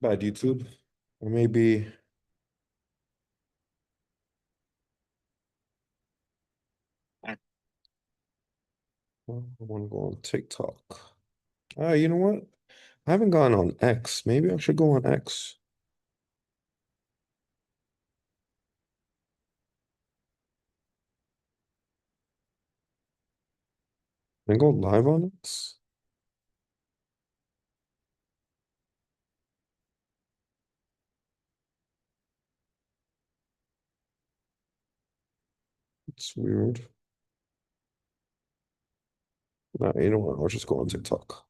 Bad YouTube. Or maybe I want to go on TikTok. You know what? I haven't gone on X. Maybe I should go on X. And go live on X. It's weird. Nah, you know what? I'll just go on TikTok.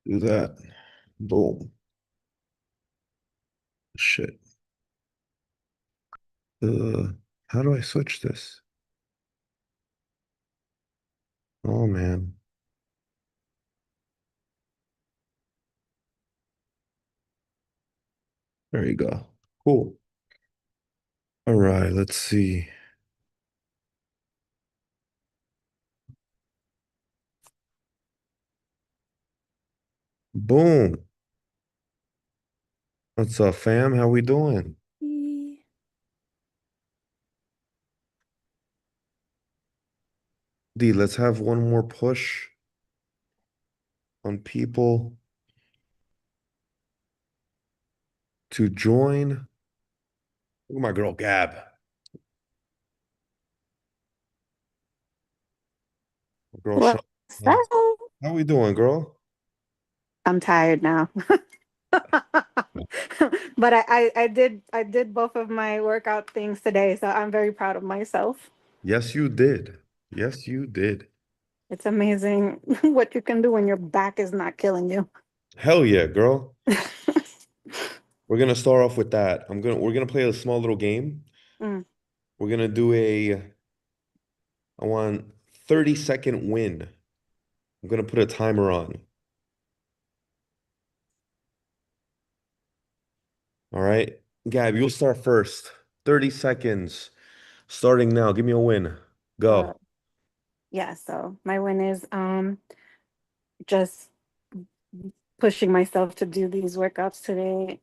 Do that. Boom. Shit. Uh, how do I switch this? Oh man. There you go. Cool. All right, let's see. Boom. What's up, fam? How we doing? E- D, let's have one more push on people to join. Look at my girl Gab. Girl Sean. What's that? How we doing, girl? I'm tired now. But I did both of my workout things today, so I'm very proud of myself. Yes, you did. Yes, you did. It's amazing what you can do when your back is not killing you. Hell yeah, girl. We're gonna start off with that. We're gonna play a small little game. Mm, We're gonna do I want 30-second win. I'm gonna put a timer on. All right. Gab, you'll start first. 30 seconds. Starting now. Give me a win. uh, Go. yeah, so my win is just pushing myself to do these workouts today.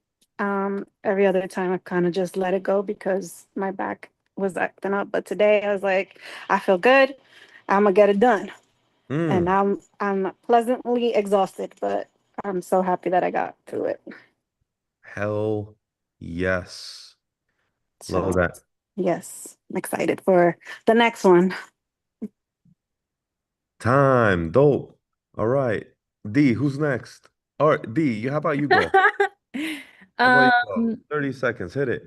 Every other time I kind of just let it go because my back was acting up. But today I was like, I feel good. I'm gonna get it done. And Mm, I'm pleasantly exhausted, but I'm so happy that I got through it. hell yes. Love So that. yes, I'm excited for the next one. Time. Dope. All right. D, who's next? All right, D, how about you go? How about you go? Um, 30 seconds. Hit it.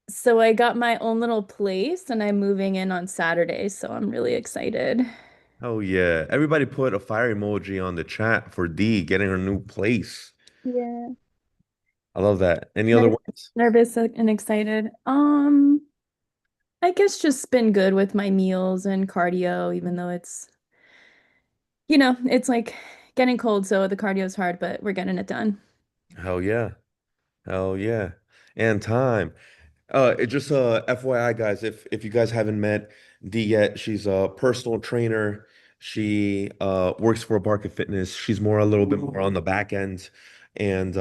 so I got my own little place and I'm moving in on Saturday, so I'm really excited. Oh yeah. Everybody put a fire emoji on the chat for D getting her new place. Yeah. I love that. Any other Ner- ones? Nervous and excited. I guess just been good with my meals and cardio, even though it's like getting cold, so the cardio is hard, but we're getting it done. Hell yeah. Hell yeah. And time. It just FYI, guys, if you guys haven't met Dee yet, she's a personal trainer. She works for Barca Fitness. She's more a little bit more on the back end, and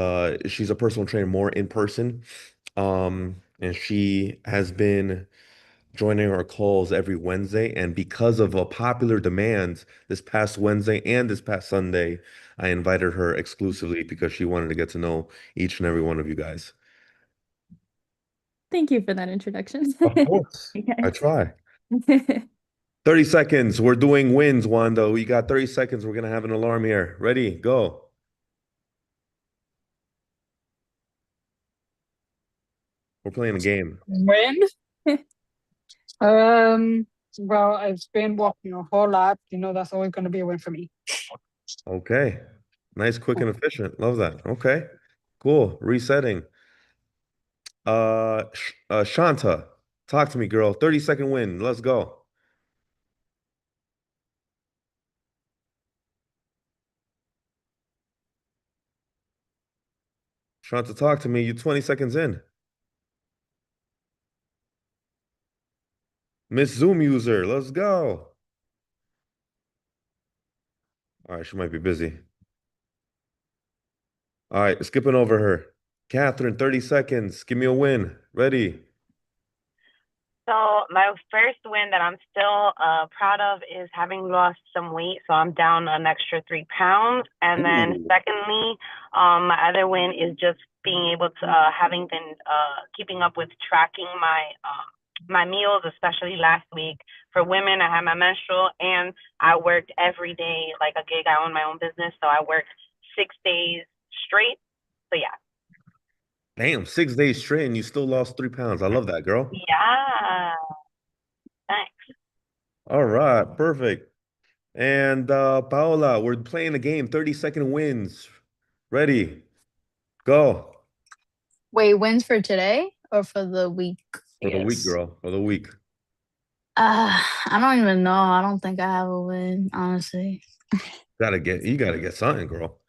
she's a personal trainer more in person. and she has been joining our calls every Wednesday. And because of a popular demand this past Wednesday and this past Sunday, I invited her exclusively because she wanted to get to know each and every one of you guys. Thank you for that introduction. Of course. I Okay. try. 30 seconds. We're doing wins, Wanda. We got 30 seconds. We're going to have an alarm here. Ready? Go. We're playing a game. When? Um, well, I've been walking a whole lot. That's always going to be a win for me. Okay. Nice, quick, and efficient. Love that. Okay. Cool. Resetting. Shanta, talk to me, girl. 30-second win. Let's go. Shanta, talk to me. You 20 seconds in. Miss Zoom user, let's go. All right, she might be busy. All right, skipping over her. Catherine, 30 seconds. Give me a win. Ready? So my first win that I'm still proud of is having lost some weight. So I'm down an extra 3 pounds. And then Ooh. secondly, my other win is just being able to having been keeping up with tracking my meals, especially last week. For women, I had my menstrual and I worked every day like a gig. I own my own business, so I worked 6 days straight. So yeah. Damn, 6 days straight and you still lost 3 pounds. I love that, girl. Yeah. Thanks. All right, perfect. And Paola, we're playing a game, 30-second wins. Ready? Go. Wait, wins for today or for the week, I For the week, guess? girl. For the week. I don't even know. I don't think I have a win, honestly. You gotta get something, girl.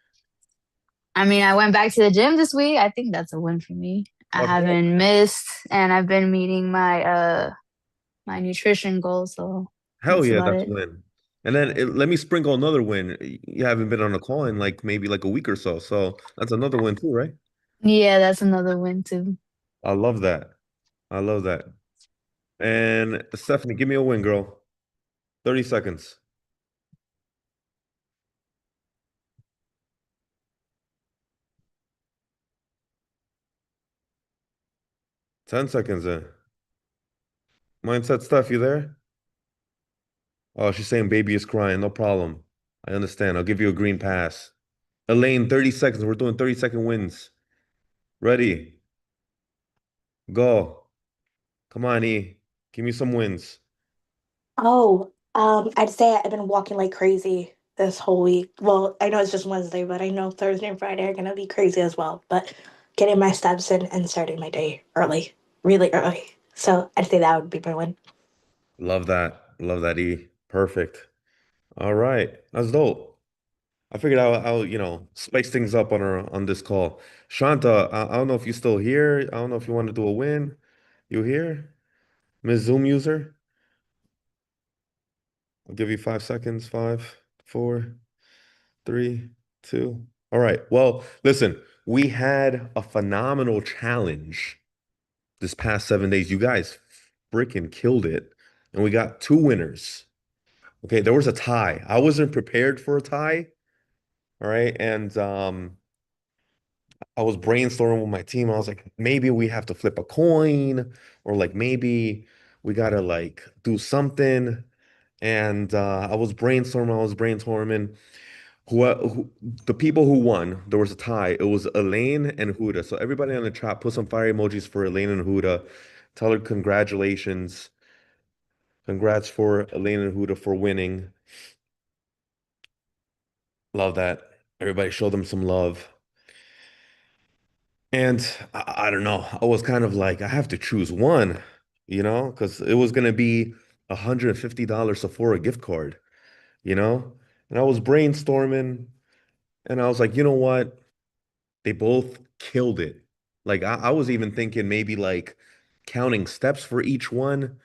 I mean, I went back to the gym this week. I think that's a win for me. I Okay. haven't missed and I've been meeting my nutrition goals, so Hell that's yeah, about that's a it. win. And then let me sprinkle another win. You haven't been on a call in like maybe like a week or so. So that's another win too, right? Yeah, that's another win too. I love that. I love that. And Stephanie, give me a win, girl. 30 seconds. 10 seconds in. Mindset stuff, you there? Oh, she's saying baby is crying. No problem. I understand. I'll give you a green pass. Elaine, 30 seconds. We're doing 30-second wins. Ready? Go. Come on, E. Give me some wins. Oh, I'd say I've been walking like crazy this whole week. Well, I know it's just Wednesday, but I know Thursday and Friday are gonna be crazy as well. But getting my steps in and starting my day early, really early. So I'd say that would be my win. Love that. Love that, E. Perfect. All right. That's dope. I figured I'll spice things up on this call. Shanta, I don't know if you're still here. I don't know if you want to do a win. You here? Miss Zoom user? I'll give you 5 seconds. Five, four, three, two. All right. Well, listen, we had a phenomenal challenge this past 7 days. You guys freaking killed it. And we got two winners. Okay, there was a tie. I wasn't prepared for a tie. All right. And I was brainstorming with my team. I was like, maybe we have to flip a coin, or like maybe we gotta like do something. And I was brainstorming. Who the people who won, there was a tie. It was Elaine and Huda. So everybody on the chat, put some fire emojis for Elaine and Huda. Tell her congratulations. Congrats for Elaine and Huda for winning. Love that. Everybody show them some love. And I don't know. I was kind of like, I have to choose one, because it was gonna be $150 Sephora gift card, you know? And I was brainstorming and I was like, you know what? They both killed it. Like I was even thinking maybe like counting steps for each one,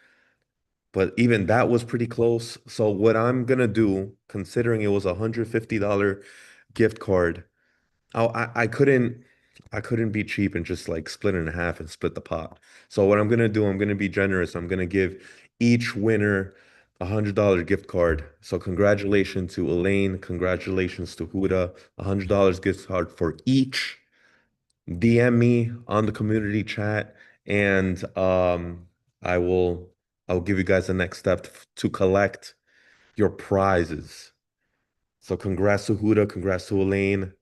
but even that was pretty close. So what I'm gonna do, considering it was a $150 gift card, I couldn't. I couldn't be cheap and just like split it in half and split the pot. So what I'm gonna do, I'm gonna be generous. I'm gonna give each winner $100 gift card. So congratulations to Elaine, congratulations to Huda, $100 gift card for each. DM me on the community chat, and I will I'll give you guys the next step to collect your prizes. So congrats to Huda, congrats to Elaine.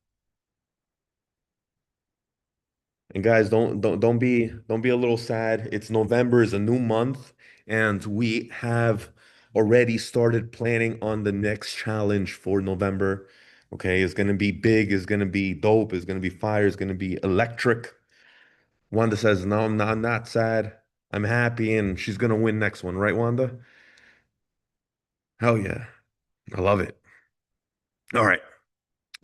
And guys, don't be a little sad. It's November is a new month, and we have already started planning on the next challenge for November. Okay, it's gonna be big, it's gonna be dope, it's gonna be fire, it's gonna be electric. Wanda says, "No, I'm not sad. I'm happy, and she's gonna win next one, right, Wanda?" Hell yeah. I love it. All right.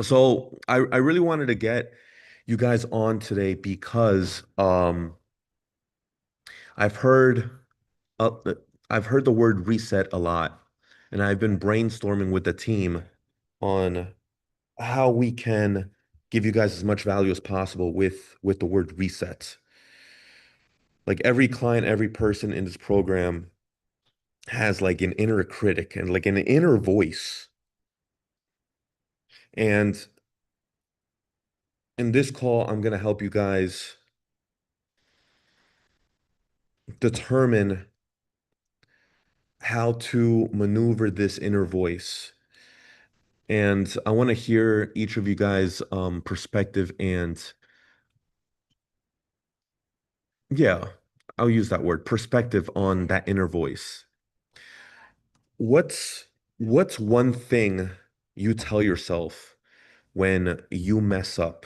So I really wanted to get you guys on today because I've heard uh, I've heard the word reset a lot, and I've been brainstorming with the team on how we can give you guys as much value as possible with the word reset. Like every client, every person in this program has like an inner critic and like an inner voice. And in this call, I'm going to help you guys determine how to maneuver this inner voice. And I want to hear each of you guys' perspective and yeah, I'll use that word, perspective on that inner voice. What's what's one thing you tell yourself when you mess up?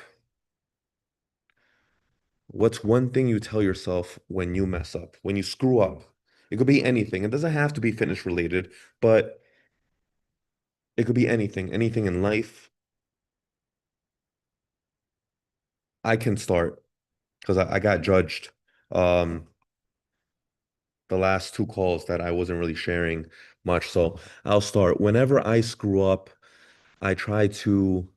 What's one thing you tell yourself when you mess up, when you screw up? It could be anything. It doesn't have to be fitness related, but it could be anything, anything in life. I can start because I got judged um the last two calls that I wasn't really sharing much. So I'll start. Whenever I screw up, I try to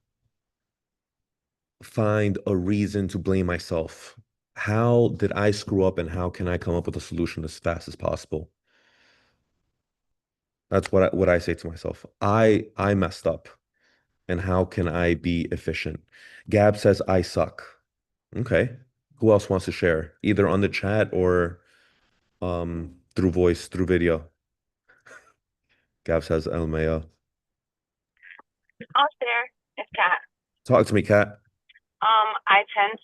find a reason to blame myself. How did I screw up and how can I come up with a solution as fast as possible? That's what I say to myself. I messed up and how can I be efficient? Gab says I suck. Okay. Who else wants to share? Either on the chat or through voice, through video. Gab says LMAO. I'll share. It's Kat. Talk to me, Kat. I tend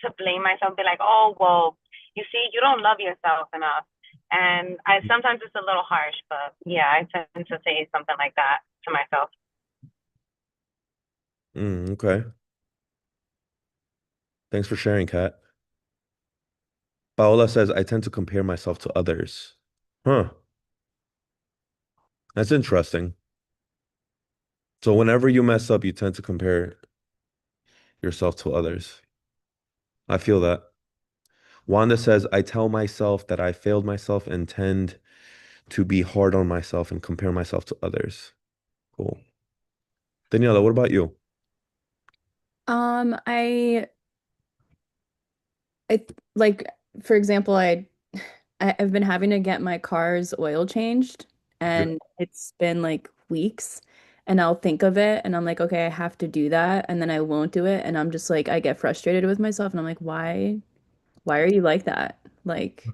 to blame myself, be like, oh, well, you see, you don't love yourself enough. And I sometimes it's a little harsh, but yeah, I tend to say something like that to myself. Okay. Thanks for sharing, Kat. Paola says I tend to compare myself to others. Huh. That's interesting. So whenever you mess up, you tend to compare yourself to others. I feel that. Wanda says, I tell myself that I failed myself and tend to be hard on myself and compare myself to others. Cool. Daniela, what about you? I like, for example, I've been having to get my car's oil changed, Yeah. and it's been like weeks, and I'll think of it and I'm like, okay, I have to do that, and then I won't do it, and I'm just like, I get frustrated with myself and I'm like, why are you like that? Like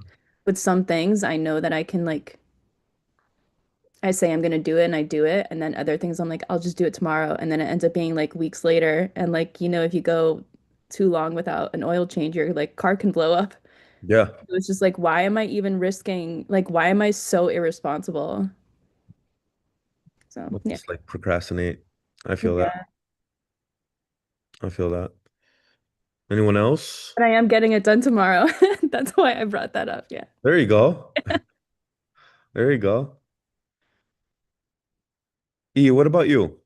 with some things I know that I can like I say I'm gonna do it and I do it, and then other things I'm like, I'll just do it tomorrow, and then it ends up being like weeks later, and like, if you go too long without an oil change, your like car can blow up. Yeah. It's just like, why am I even risking, like, why am I so irresponsible? So, yeah. Just like procrastinate. I feel that. Yeah. I feel that. Anyone else? But I am getting it done tomorrow. That's why I brought that up. Yeah. There you go. There you go. E, what about you?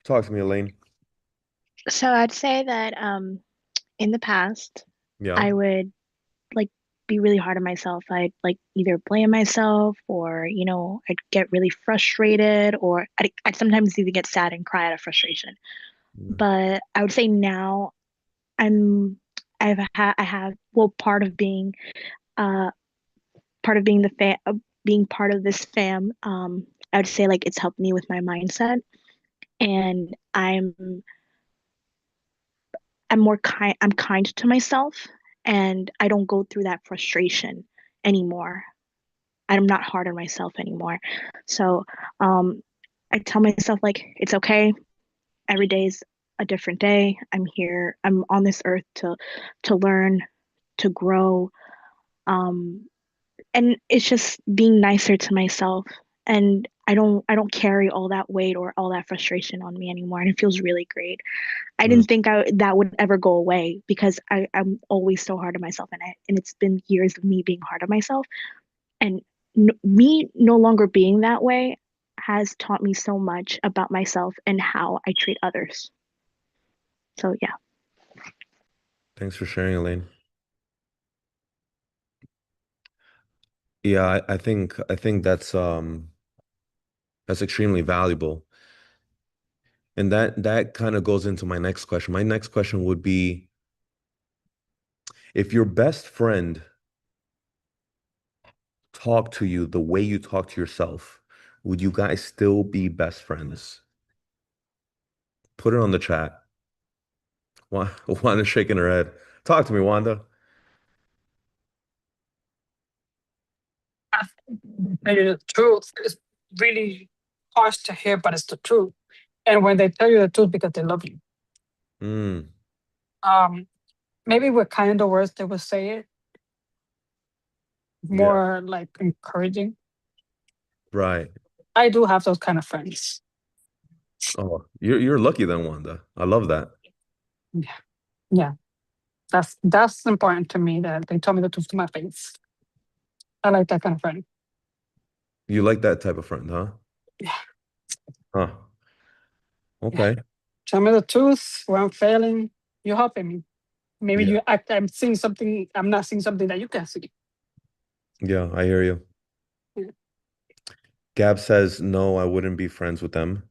Talk to me, Elaine. So I'd say that in the past, Yeah. I would like be really hard on myself. I'd like either blame myself or, I'd get really frustrated or I'd sometimes even get sad and cry out of frustration. Mm. But I would say now I'm I have well part of being the fan being part of this fam, I would say like it's helped me with my mindset, and I'm kind to myself, and I don't go through that frustration anymore. I'm not hard on myself anymore. So um I tell myself like it's okay. Every day's a different day. I'm on this earth to learn, to grow. Um and it's just being nicer to myself, and I don't carry all that weight or all that frustration on me anymore, and it feels really great. I Mm, didn't think that would ever go away because I'm always so hard on myself, and it's been years of me being hard on myself, and me no longer being that way has taught me so much about myself and how I treat others. So yeah. thanks for sharing, Elaine. Yeah, I think that's extremely valuable. And that kind of goes into my next question. My next question would be, if your best friend talked to you the way you talk to yourself, would you guys still be best friends? Put it on the chat. Wanda's shaking her head. Talk to me, Wanda. I think they tell you the truth. It's really harsh to hear, but it's the truth. And when they tell you the truth because they love you, Mm, um, maybe with kind of words they would say it yeah, more like encouraging. right. I do have those kind of friends. Oh, you're lucky then, Wanda. I love that. Yeah, yeah. That's important to me that they tell me the truth to my face. I like that kind of friend. You like that type of friend, huh? Yeah, Huh. yeah. Okay. Tell me the truth when I'm failing. You're helping me. Maybe Yeah. I'm seeing something. I'm not seeing something that you can see. Yeah, I hear you. Yeah. Gab says, no, I wouldn't be friends with them.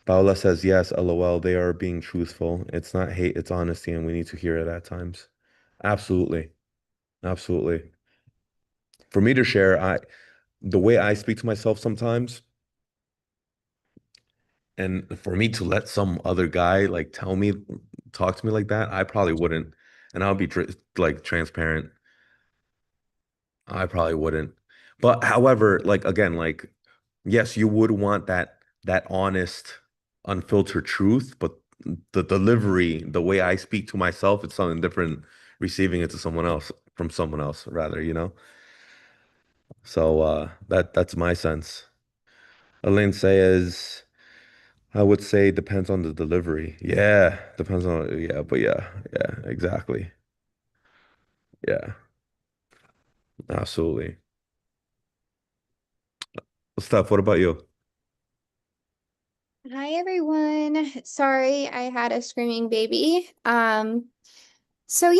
Paula says, yes, LOL, they are being truthful. It's not hate, it's honesty, and we need to hear it at times. Absolutely. Absolutely. For me to share, the way I speak to myself sometimes, and for me to let some other guy like talk to me like that, I probably wouldn't. And I'll be like transparent. I probably wouldn't. But however, like again, like yes, you would want that honest, unfiltered truth, but the delivery, the way I speak to myself, it's something different receiving it to someone else from someone else rather, you know? So that's my sense. Elaine says, I would say depends on the delivery. Yeah, depends on but yeah, exactly. Yeah, absolutely. Steph, what about you? Hi everyone. Sorry, I had a screaming baby. So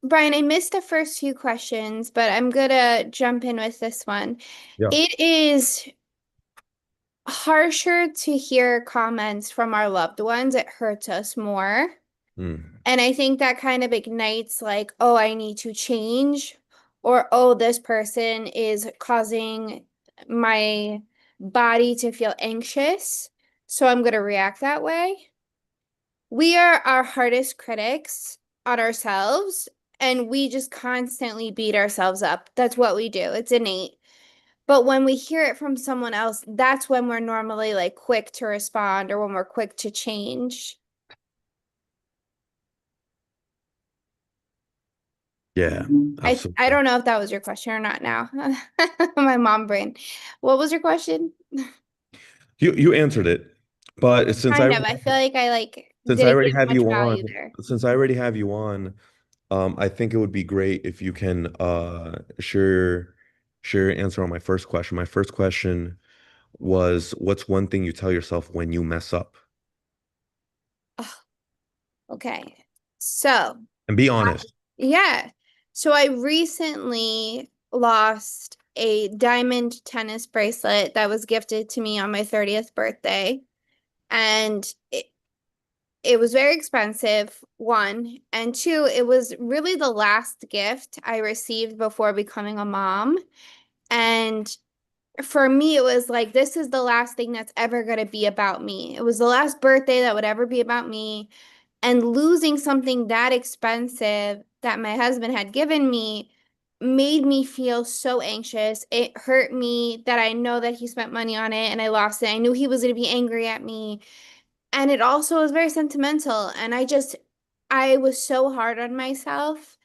Brian, I missed the first few questions, but I'm gonna jump in with this one. Yeah. It is harsher to hear comments from our loved ones. It hurts us more. Mm. And I think that kind of ignites like, oh, I need to change, or oh, this person is causing my body to feel anxious. So I'm going to react that way. We are our hardest critics on ourselves, and we just constantly beat ourselves up. That's what we do. It's innate. But when we hear it from someone else, that's when we're normally like quick to respond or when we're quick to change. Yeah, I absolutely. don't know if that was your question or not now. My mom brain. What was your question? You answered it, but Kind of. I feel like I like since I didn't already give have much you on, value there. I think it would be great if you can share your answer on my first question. My first question was, what's one thing you tell yourself when you mess up? Oh, okay. So, And be honest. yeah. So I recently lost a diamond tennis bracelet that was gifted to me on my 30th birthday. And it was very expensive, one, and two, it was really the last gift I received before becoming a mom. And for me, it was like, this is the last thing that's ever going to be about me. It was the last birthday that would ever be about me. And losing something that expensive that my husband had given me made me feel so anxious. It hurt me that I know that he spent money on it and I lost it. I knew he was going to be angry at me. And it also was very sentimental. And I was so hard on myself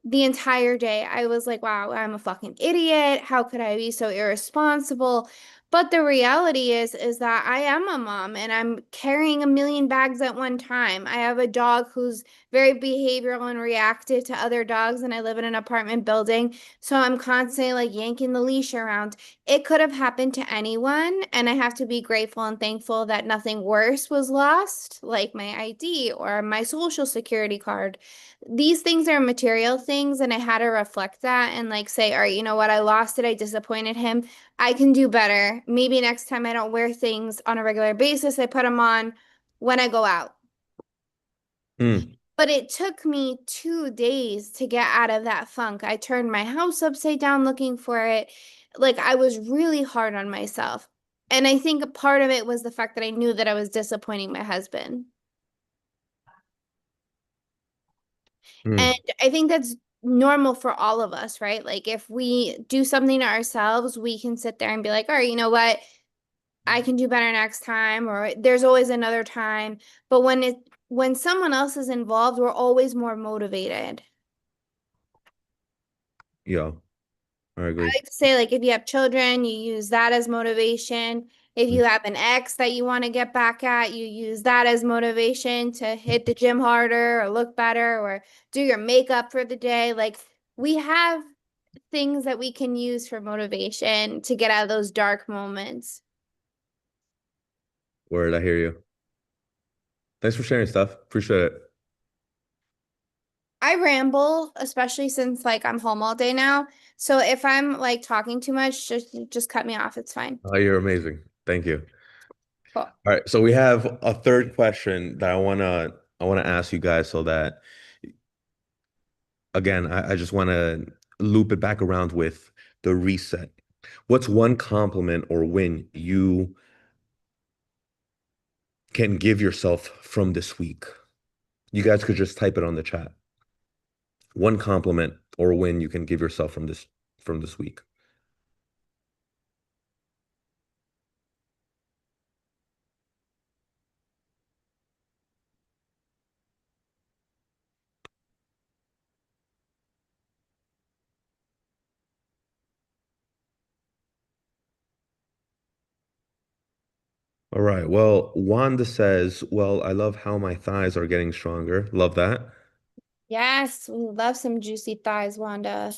the entire day. I was like, wow, I'm a fucking idiot. How could I be so irresponsible? But the reality is that I am a mom and I'm carrying a million bags at one time. I have a dog who's very behavioral and reactive to other dogs, and I live in an apartment building. So I'm constantly like yanking the leash around. It could have happened to anyone, and I have to be grateful and thankful that nothing worse was lost, like my ID or my social security card. These things are material things, and I had to reflect that and like say, all right, you know what? I lost it. I disappointed him. I can do better. Maybe next time I don't wear things on a regular basis. I put them on when I go out. Mm, But it took me 2 days to get out of that funk. I turned my house upside down looking for it. Like I was really hard on myself. And I think a part of it was the fact that I knew that I was disappointing my husband. And mm. I think that's normal for all of us, right? Like if we do something to ourselves, we can sit there and be like, all right, you know what? I can do better next time, or there's always another time. But when someone else is involved, we're always more motivated. Yeah, I I agree. like to say, like, if you have children, you use that as motivation. If Mm. you have an ex that you want to get back at, you use that as motivation to hit the gym harder or look better or do your makeup for the day. Like, we have things that we can use for motivation to get out of those dark moments. Word, I hear you. Thanks for sharing stuff. Appreciate it. I ramble, especially since like I'm home all day now. So if I'm like talking too much, just cut me off. It's fine. Oh, you're amazing. Thank you. Cool. All right, so we have a third question that I wanna ask you guys so that again, I just wanna loop it back around with the reset. What's one compliment or win you can give yourself from this week? You guys could just type it on the chat. One compliment or win you can give yourself from this week. All right. Well, Wanda says, well, I love how my thighs are getting stronger. Love that. Yes, we love some juicy thighs, Wanda.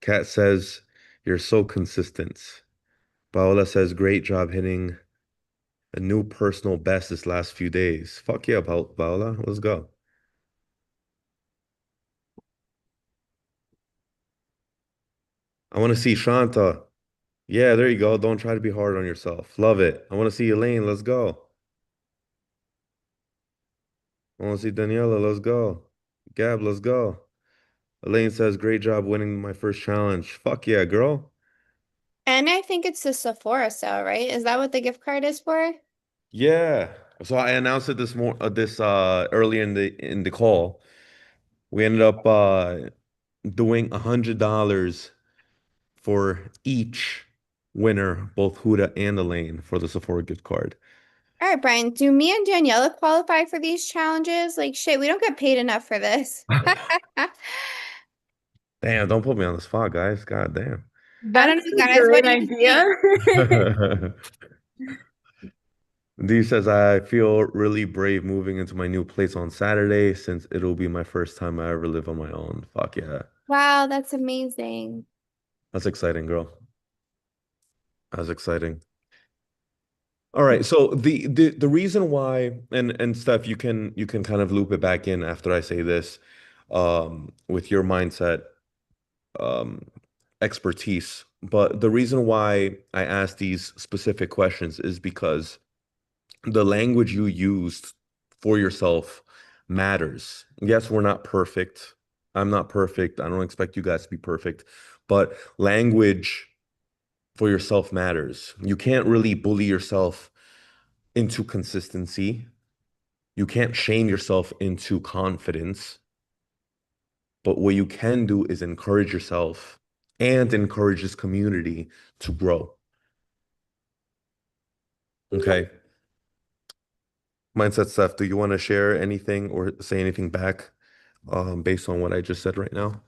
Kat says, you're so consistent. Paola says, great job hitting a new personal best this last few days. Fuck yeah, Paola. Let's go. I want to see Shanta. Yeah, there you go. Don't try to be hard on yourself. Love it. I want to see Elaine. Let's go. I want to see Daniela. Let's go. Gab, let's go. Elaine says, great job winning my first challenge. Fuck yeah, girl. And I think it's the Sephora sale, right? Is that what the gift card is for? Yeah. So I announced it this earlier in the call. We ended up doing $100 for each winner, both Huda and Elaine, for the Sephora gift card. All right, Brian, do me and Daniela qualify for these challenges? Like, shit, we don't get paid enough for this. Damn, don't put me on the spot, guys. God damn. I don't That's know, a guys. What great do you think? idea. Dee says, I feel really brave moving into my new place on Saturday since it'll be my first time I ever live on my own. Fuck yeah. Wow, that's amazing. That's exciting, girl. That's exciting. All right. So the reason why and Steph, you can kind of loop it back in after I say this, with your mindset um expertise. But the reason why I ask these specific questions is because the language you used for yourself matters. Yes, we're not perfect. I'm not perfect. I don't expect you guys to be perfect, but language for yourself matters. You can't really bully yourself into consistency. You can't shame yourself into confidence. But what you can do is encourage yourself and encourage this community to grow. Okay. Mindset Steph, do you want to share anything or say anything back based on what I just said right now?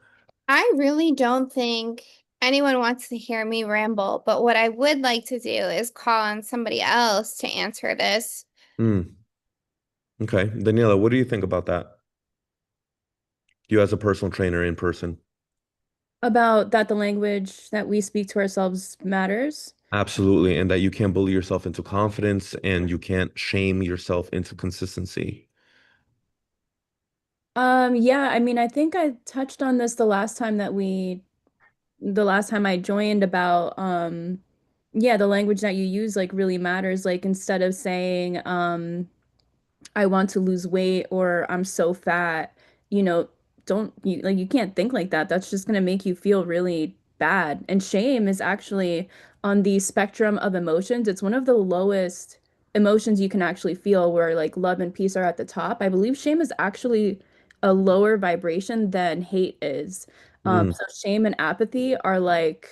I really don't think anyone wants to hear me ramble, but what I would like to do is call on somebody else to answer this. Hmm. Okay. Daniela, what do you think about that? You as a personal trainer in person. About that the language that we speak to ourselves matters. Absolutely. And that you can't bully yourself into confidence and you can't shame yourself into consistency. Yeah, I mean, I think I touched on this the last time I joined about yeah, the language that you use like really matters. Like instead of saying I want to lose weight or I'm so fat, you know, don't you like you can't think like that. That's just gonna make you feel really bad. And shame is actually on the spectrum of emotions. It's one of the lowest emotions you can actually feel, where like love and peace are at the top. I believe shame is actually a lower vibration than hate is. Mm, So shame and apathy are like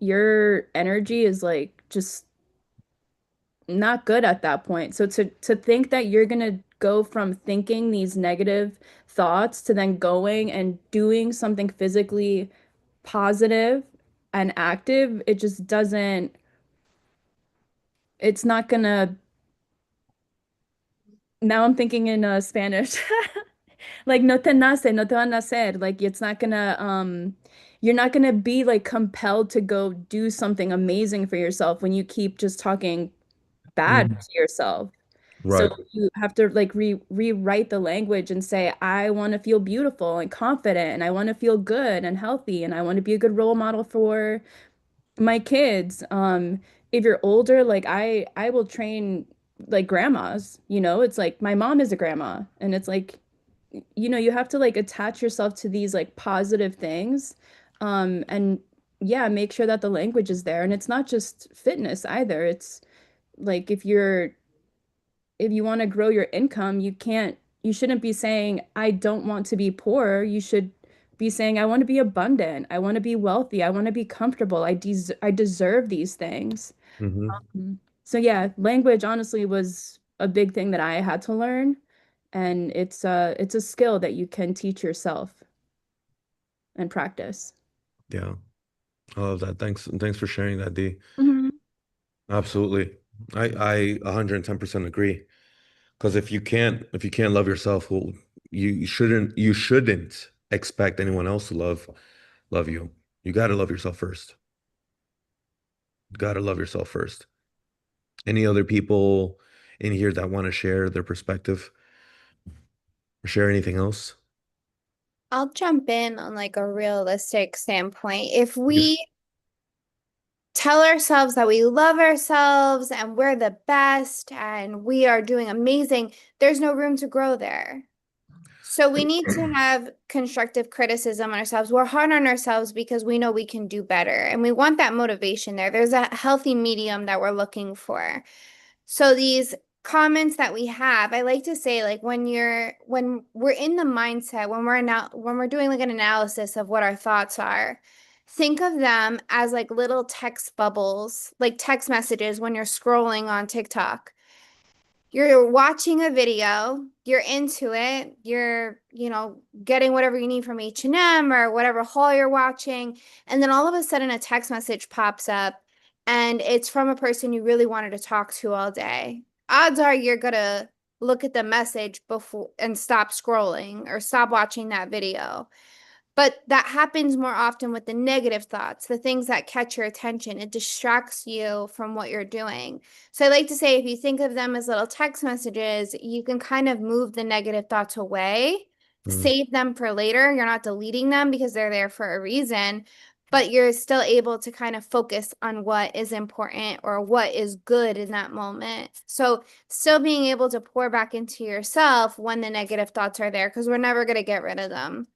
your energy is like just not good at that point. So to think that you're gonna go from thinking these negative thoughts to then going and doing something physically positive and active, it just doesn't, it's not gonna, now I'm thinking in Spanish. Like no te nace, no te van a hacer. Like it's not gonna you're not gonna be like compelled to go do something amazing for yourself when you keep just talking bad mm, to yourself. So right. you have to like rewrite the language and say, I want to feel beautiful and confident, and I want to feel good and healthy, and I want to be a good role model for my kids. If you're older, like I will train like grandmas, you know, it's like my mom is a grandma, and it's like, you know, you have to like attach yourself to these like positive things. And yeah, make sure that the language is there. And it's not just fitness either. It's like if you want to grow your income, you shouldn't be saying, I don't want to be poor. You should be saying, I want to be abundant. I want to be wealthy. I want to be comfortable. I deserve these things. Hmm. So yeah, language honestly was a big thing that I had to learn. And it's a skill that you can teach yourself and practice. Yeah. I love that. Thanks for sharing that, D. Mhm. Absolutely. I 110% agree. Because if you can't love yourself, well, you shouldn't expect anyone else to love you. You got to love yourself first. You got to love yourself first. Any other people in here that want to share their perspective or share anything else? I'll jump in on like a realistic standpoint. If Yeah. we tell ourselves that we love ourselves and we're the best and we are doing amazing, there's no room to grow there. So we need to have constructive criticism on ourselves. We're hard on ourselves because we know we can do better and we want that motivation there. There's a healthy medium that we're looking for. So these comments that we have, I like to say like when we're in the mindset, when we're doing like an analysis of what our thoughts are, think of them as like little text bubbles, like text messages when you're scrolling on TikTok. You're watching a video, you're into it, you're, you know, getting whatever you need from H&M or whatever haul you're watching, and then all of a sudden a text message pops up and it's from a person you really wanted to talk to all day. Odds are you're gonna look at the message before and stop scrolling or stop watching that video. But that happens more often with the negative thoughts, the things that catch your attention. It distracts you from what you're doing. So I like to say if you think of them as little text messages, you can kind of move the negative thoughts away, Mm, save them for later. You're not deleting them because they're there for a reason, but you're still able to kind of focus on what is important or what is good in that moment. So still being able to pour back into yourself when the negative thoughts are there, because we're never going to get rid of them.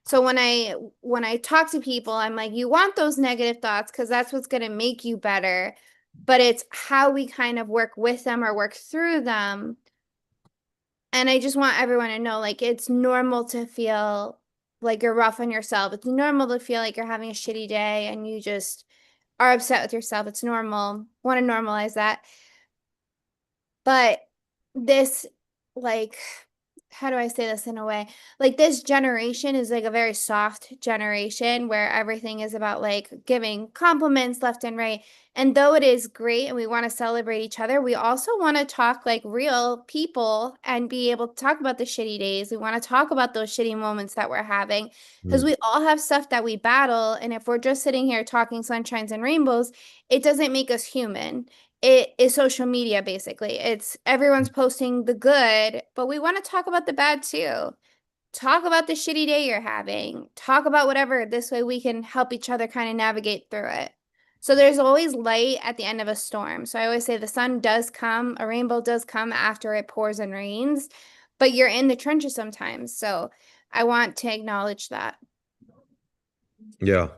So when I talk to people, I'm like, you want those negative thoughts because that's what's going to make you better, but it's how we kind of work with them or work through them. And I just want everyone to know, like, it's normal to feel like you're rough on yourself. It's normal to feel like you're having a shitty day and you just are upset with yourself. It's normal. Want to normalize that. But this, like, how do I say this in a way? Like, this generation is like a very soft generation where everything is about like giving compliments left and right. And though it is great and we want to celebrate each other, we also want to talk like real people and be able to talk about the shitty days. We want to talk about those shitty moments that we're having because we all have stuff that we battle. And if we're just sitting here talking sunshines and rainbows, it doesn't make us human. It is social media, basically. It's everyone's posting the good, but we want to talk about the bad too. Talk about the shitty day you're having. Talk about whatever. This way we can help each other kind of navigate through it. So there's always light at the end of a storm. So I always say the sun does come, a rainbow does come after it pours and rains, but you're in the trenches sometimes. So I want to acknowledge that. Yeah,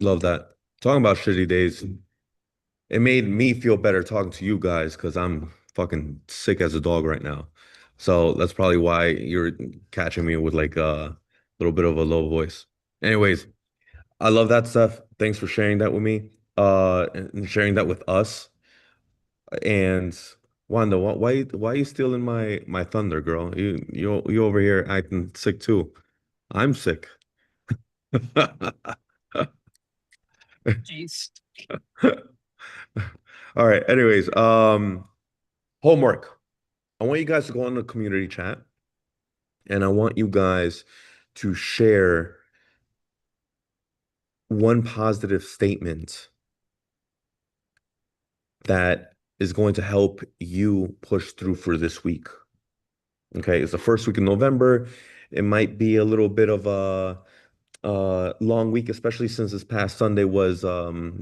love that. Talking about shitty days, it made me feel better talking to you guys because I'm fucking sick as a dog right now. So that's probably why you're catching me with like a little bit of a low voice. Anyways, I love that stuff. Thanks for sharing that with me, and sharing that with us. And Wanda, why are you stealing my thunder, girl? You over here acting sick too. I'm sick. Jeez. All right. Anyways, homework. I want you guys to go on the community chat and I want you guys to share one positive statement that is going to help you push through for this week. Okay, it's the first week in November. It might be a little bit of a long week, especially since this past Sunday was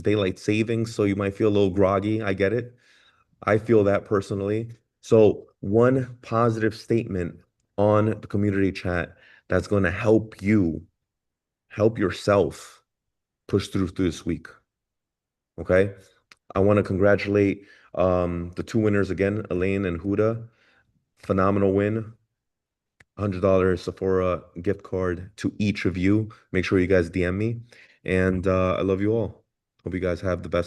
daylight savings, so you might feel a little groggy. I get it. I feel that personally. So one positive statement on the community chat that's going to help you help yourself push through this week. Okay. I want to congratulate the two winners again, Elaine and Huda. Phenomenal win. $100 Sephora gift card to each of you. Make sure you guys DM me. And I love you all. Hope you guys have the best one.